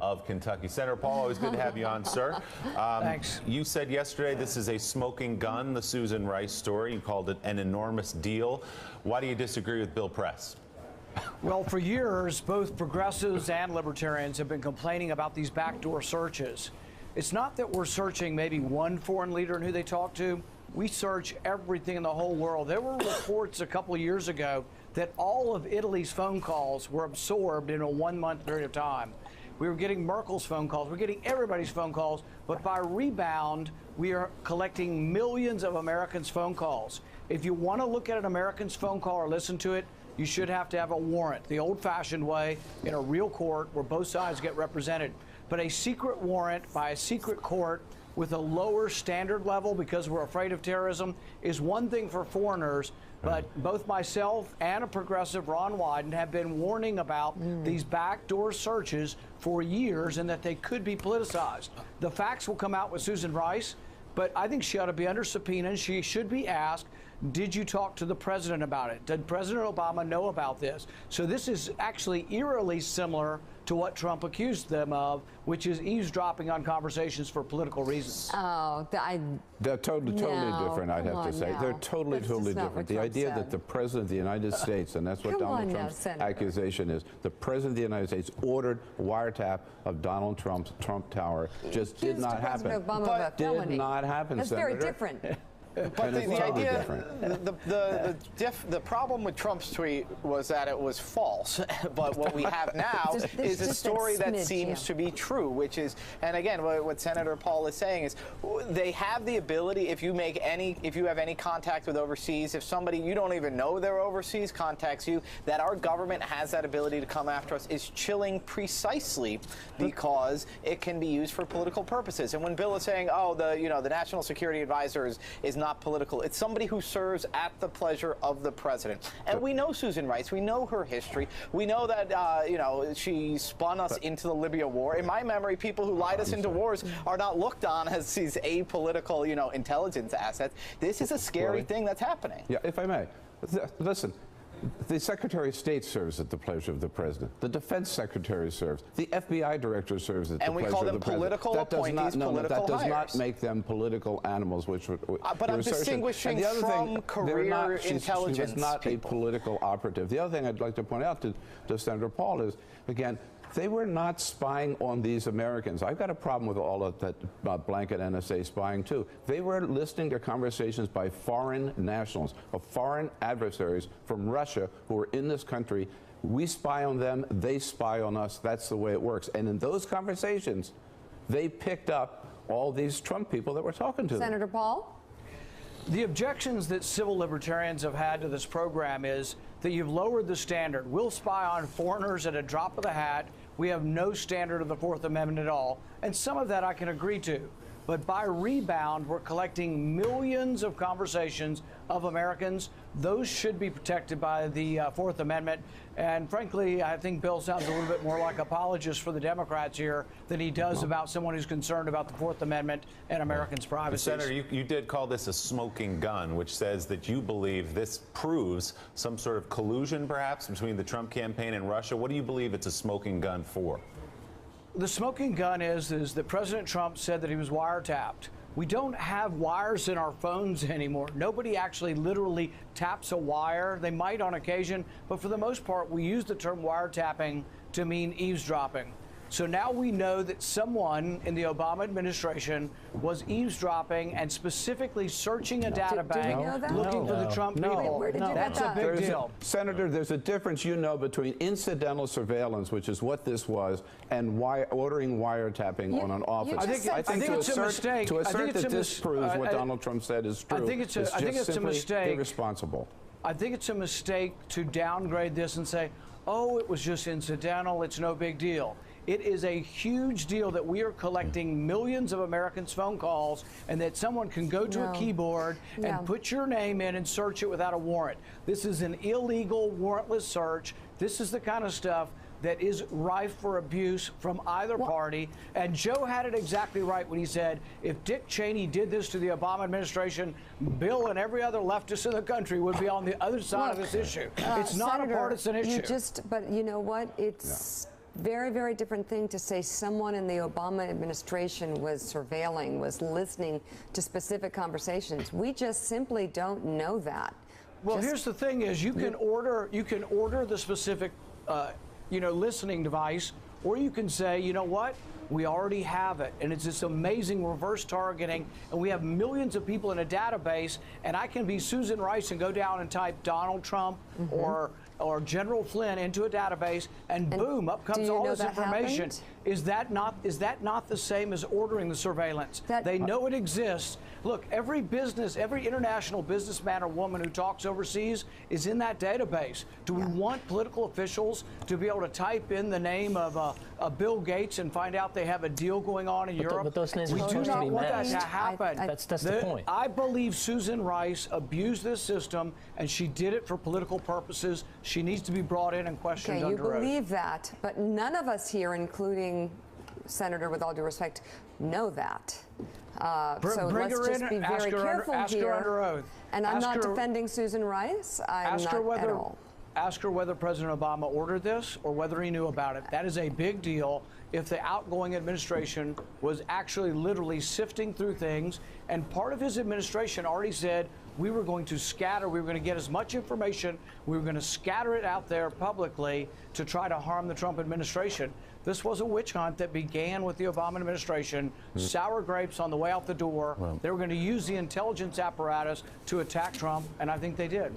of Kentucky. Senator Paul, always good to have you on, sir. Thanks. You said yesterday this is a smoking gun, the Susan Rice story. You called it an enormous deal. Why do you disagree with Bill Press? Well, for years, both progressives and libertarians have been complaining about these backdoor searches. It's not that we're searching maybe one foreign leader and who they talk to. We search everything in the whole world. There were reports a couple of years ago that all of Italy's phone calls were absorbed in a 1-month period of time. We were getting Merkel's phone calls. We're getting everybody's phone calls. But by rebound, we are collecting millions of Americans' phone calls. If you want to look at an American's phone call or listen to it, you should have to have a warrant, the old-fashioned way, in a real court where both sides get represented. But a secret warrant by a secret court with a lower standard level because we're afraid of terrorism is one thing for foreigners, but both myself and a progressive, Ron Wyden, have been warning about these backdoor searches for years and that they could be politicized. The facts will come out with Susan Rice, but I think she ought to be under subpoena and she should be asked, did you talk to the president about it? Did President Obama know about this? So this is actually eerily similar to what Trump accused them of, which is eavesdropping on conversations for political reasons. Oh, they're totally different, I'd have to say. Now. They're totally different. The idea that the President of the United States, and that's what Donald Trump's accusation is, the President of the United States ordered wiretap of Donald Trump's Trump Tower just did not happen. Did not happen, That's Senator. very different. But the idea, the problem with Trump's tweet was that it was false. But what we have now is a story that seems to be true, which is, and again, what Senator Paul is saying is, they have the ability. If you have any contact with overseas, if somebody you don't even know they're overseas contacts you, that our government has that ability to come after us is chilling precisely because it can be used for political purposes. And when Bill is saying, oh, the National Security Advisor is not political. It's somebody who serves at the pleasure of the president. And we know Susan Rice. We know her history. We know that, she spun us into the Libya war. In my memory, people who lied us into wars are not looked on as these apolitical, intelligence assets. This is a scary thing that's happening. Yeah, if I may. Listen. The Secretary of State serves at the pleasure of the President. The Defense Secretary serves. The FBI Director serves at the pleasure of the President. And we call them political appointees, political That does hires. not make them political animals, which but I'm distinguishing from career intelligence She was not people. a political operative. The other thing I'd like to point out to Senator Paul is, again, they were not spying on these Americans. I've got a problem with all of that blanket NSA spying, too. They were listening to conversations by foreign nationals, of foreign adversaries from Russia who are in this country. We spy on them, they spy on us. That's the way it works. And in those conversations, they picked up all these Trump people that were talking to them. Senator Paul? The objections that civil libertarians have had to this program is that you've lowered the standard. We'll spy on foreigners at a drop of the hat. We have no standard of the Fourth Amendment at all. And some of that I can agree to. But by rebound, we're collecting millions of conversations of Americans. Those should be protected by the Fourth Amendment. And frankly, I think Bill sounds a little bit more like apologist for the Democrats here than he does about someone who's concerned about the Fourth Amendment and Americans' privacy. Senator, you did call this a smoking gun, which says that you believe this proves some sort of collusion, perhaps, between the Trump campaign and Russia. What do you believe it's a smoking gun for? The smoking gun is that President Trump said that he was wiretapped. We don't have wires in our phones anymore. Nobody actually literally taps a wire. They might on occasion, but for the most part, we use the term wiretapping to mean eavesdropping. So now we know that someone in the Obama administration was eavesdropping and specifically searching a data bank looking for the Trump people. That's a big deal. Senator, there's a difference, between incidental surveillance, which is what this was, and ordering wiretapping on an office. I think it's a mistake. To assert that this proves what Donald Trump said is true, I think it's a mistake. Irresponsible. I think it's a mistake to downgrade this and say, oh, it was just incidental, it's no big deal. It is a huge deal that we are collecting millions of Americans' phone calls and that someone can go to a keyboard and put your name in and search it without a warrant. This is an illegal, warrantless search. This is the kind of stuff that is rife for abuse from either party. And Joe had it exactly right when he said, if Dick Cheney did this to the Obama administration, Bill and every other leftist in the country would be on the other side of this issue. It's not Senator, a partisan issue. But you know what? It's very, very different thing to say someone in the Obama administration was surveilling, was listening to specific conversations. We just simply don't know that. Well, here's the thing: is you can order the specific, listening device, or you can say, you know what, we already have it, and it's this amazing reverse targeting, and we have millions of people in a database, and I can be Susan Rice and go down and type Donald Trump or General Flynn into a database, and boom, up comes all this information. Happened? Is that not the same as ordering the surveillance? They know it exists. Look, every business, every international businessman or woman who talks overseas is in that database. Do we want political officials to be able to type in the name of Bill Gates and find out they have a deal going on in Europe? But those names are we do supposed to not be want that masked. to happen. That's the point. I believe Susan Rice abused this system, and she did it for political purposes. She needs to be brought in and questioned Okay, you under oath. believe that, but none of us here, including Senator, with all due respect, know that. So bring let's her just in, be ask very her careful ask here. her under oath. And I'm Ask not her- defending Susan Rice. I'm Ask not her at whether all. ask her whether President Obama ordered this or whether he knew about it. That is a big deal if the outgoing administration was actually literally sifting through things, and part of his administration already said we were going to scatter, we were going to get as much information, we were going to scatter it out there publicly to try to harm the Trump administration. This was a witch hunt that began with the Obama administration, sour grapes on the way out the door. They were going to use the intelligence apparatus to attack Trump, and I think they did.